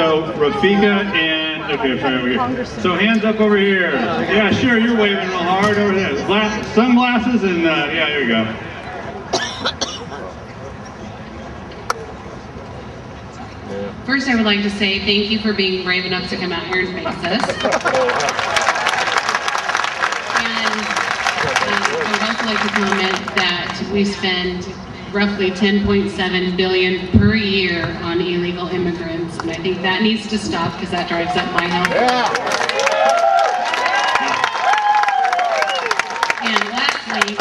So Rafika and, okay, sorry, over here. So hands up over here. Yeah, sure, you're waving real hard over there. Sunglasses and, yeah, here you go. First, I would like to say thank you for being brave enough to come out here and face this. And I would also like to comment that we spend roughly $10.7 billion per year on illegal immigrants, and I think that needs to stop because that drives up my health. And lastly,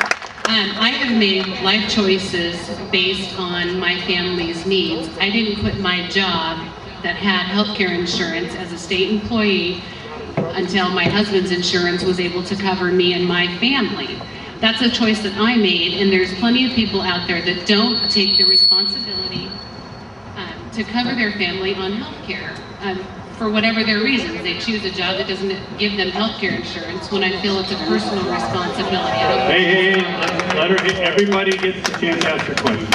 I have made life choices based on my family's needs. I didn't quit my job that had healthcare insurance as a state employee until my husband's insurance was able to cover me and my family. That's a choice that I made, and there's plenty of people out there that don't take the responsibility to cover their family on healthcare. For whatever their reasons, they choose a job that doesn't give them healthcare insurance when I feel it's a personal responsibility. Hey, let her, everybody gets the chance to ask your question.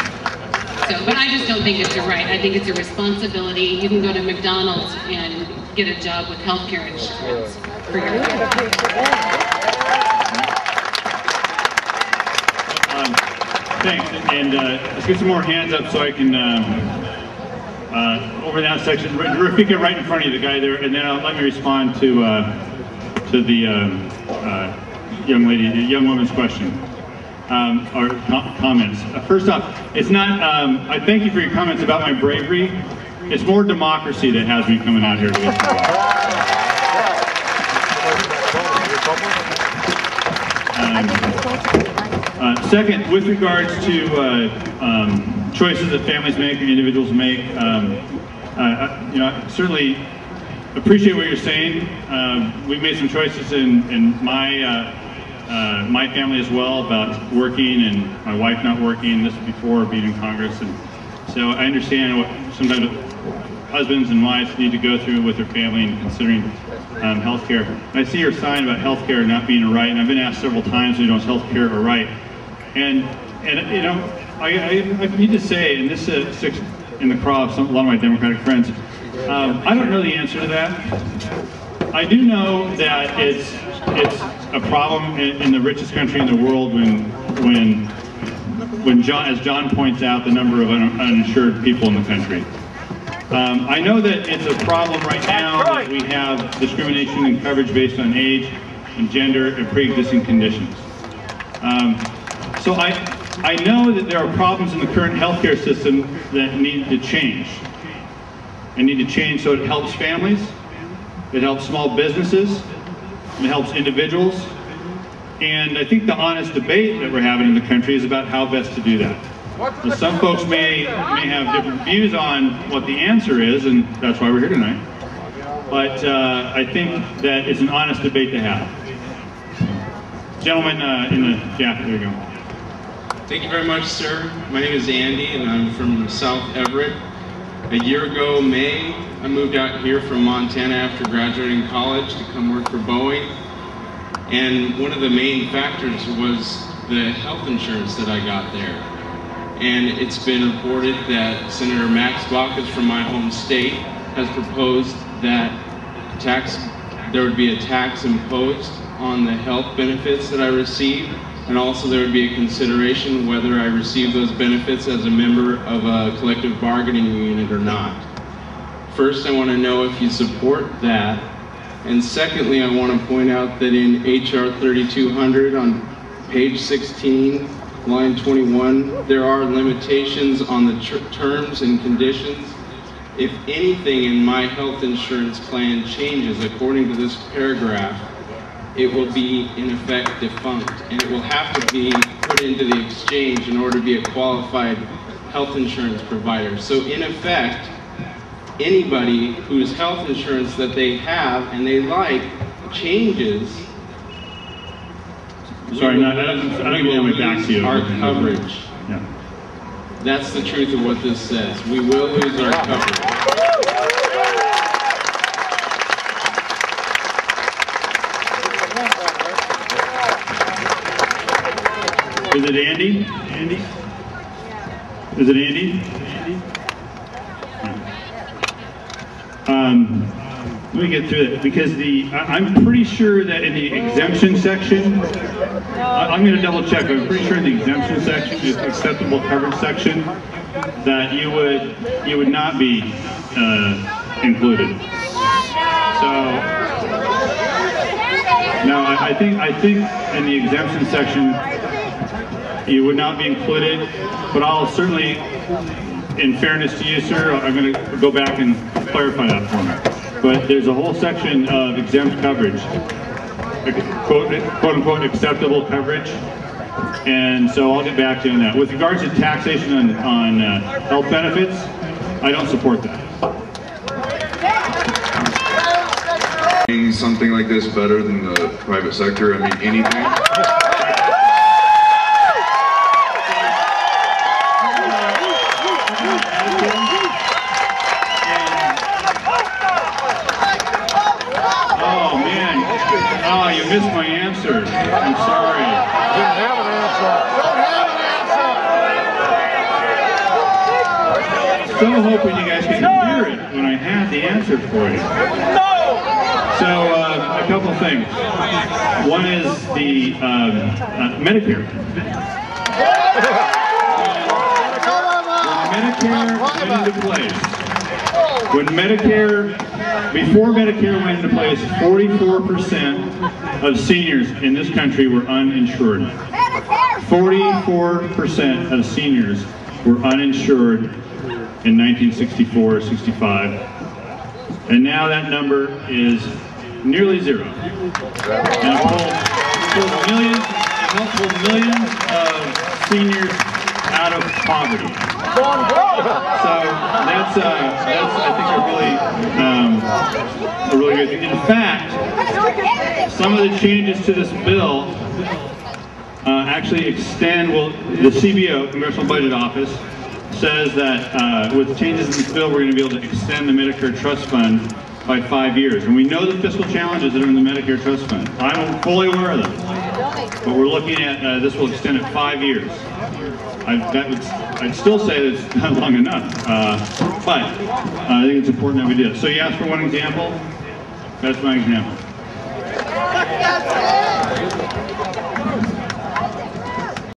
So, but I just don't think it's right. I think it's a responsibility. You can go to McDonald's and get a job with healthcare insurance for your family. Thanks, and let's get some more hands up so I can, over that section, Rafika right in front of you, the guy there, and then let me respond to the young lady, the young woman's question, or comments. First off, it's not, I thank you for your comments about my bravery. It's more democracy that has me coming out here to listen to you. Second, with regards to choices that families make or individuals make, you know, I certainly appreciate what you're saying. We've made some choices in my my family as well about working and my wife not working. This was before being in Congress, and so I understand what sometimes husbands and wives need to go through with their family and considering health care. I see your sign about health care not being a right, and I've been asked several times, you know, is health care a right? And you know, I need to say, and this sticks in the craw of a lot of my Democratic friends, I don't know the answer to that. I do know that it's a problem in the richest country in the world when John, as John points out, the number of uninsured people in the country. I know that it's a problem right now that we have discrimination and coverage based on age and gender and pre-existing conditions. So I know that there are problems in the current healthcare system that need to change. And need to change so it helps families, it helps small businesses, it helps individuals. And I think the honest debate that we're having in the country is about how best to do that. So some folks may have different views on what the answer is, and that's why we're here tonight. But I think that it's an honest debate to have. Gentleman in the jacket, there you go. Thank you very much, sir. My name is Andy, and I'm from South Everett. A year ago, May, I moved out here from Montana after graduating college to come work for Boeing. And one of the main factors was the health insurance that I got there. And it's been reported that Senator Max Baucus from my home state has proposed that there would be a tax imposed on the health benefits that I receive, and also there would be a consideration whether I receive those benefits as a member of a collective bargaining unit or not. First, I want to know if you support that, and secondly, I want to point out that in HR 3200 on page 16, line 21, there are limitations on the terms and conditions. If anything in my health insurance plan changes according to this paragraph, it will be in effect defunct, and it will have to be put into the exchange in order to be a qualified health insurance provider. So in effect, anybody whose health insurance that they have and they like changes, sorry, I don't get my back to you. Our coverage. Yeah. That's the truth of what this says. We will lose our coverage. Is it Andy? Andy? Is it Andy? let me get through it, because I'm pretty sure that in the exemption section, I'm going to double check, but I'm pretty sure in the exemption section, the acceptable coverage section, that you would not be included. So, no, I think in the exemption section, you would not be included, but I'll certainly, in fairness to you, sir, I'm going to go back and clarify that for me. But there's a whole section of exempt coverage, quote unquote acceptable coverage, and so I'll get back to you on that. With regards to taxation on health benefits, I don't support that. Something like this better than the private sector? I mean, anything? Oh, you missed my answer. I'm sorry. Didn't have an answer. Don't have an answer. So hoping you guys can hear it when I had the answer for you. So, a couple of things. One is the Medicare. Before Medicare went into place, 44% of seniors in this country were uninsured. 44% of seniors were uninsured in 1964-65. And now that number is nearly zero. And it pulled millions of seniors out of poverty. So that's I think a really good thing. In fact, some of the changes to this bill actually extend. Well, the CBO, Congressional Budget Office, says that with changes in this bill, we're going to be able to extend the Medicare Trust Fund by 5 years. And we know the fiscal challenges that are in the Medicare Trust Fund. I'm fully aware of them. But we're looking at this will extend it 5 years. I'd still say that's not long enough, but I think it's important that we do it. So you asked for one example? That's my example.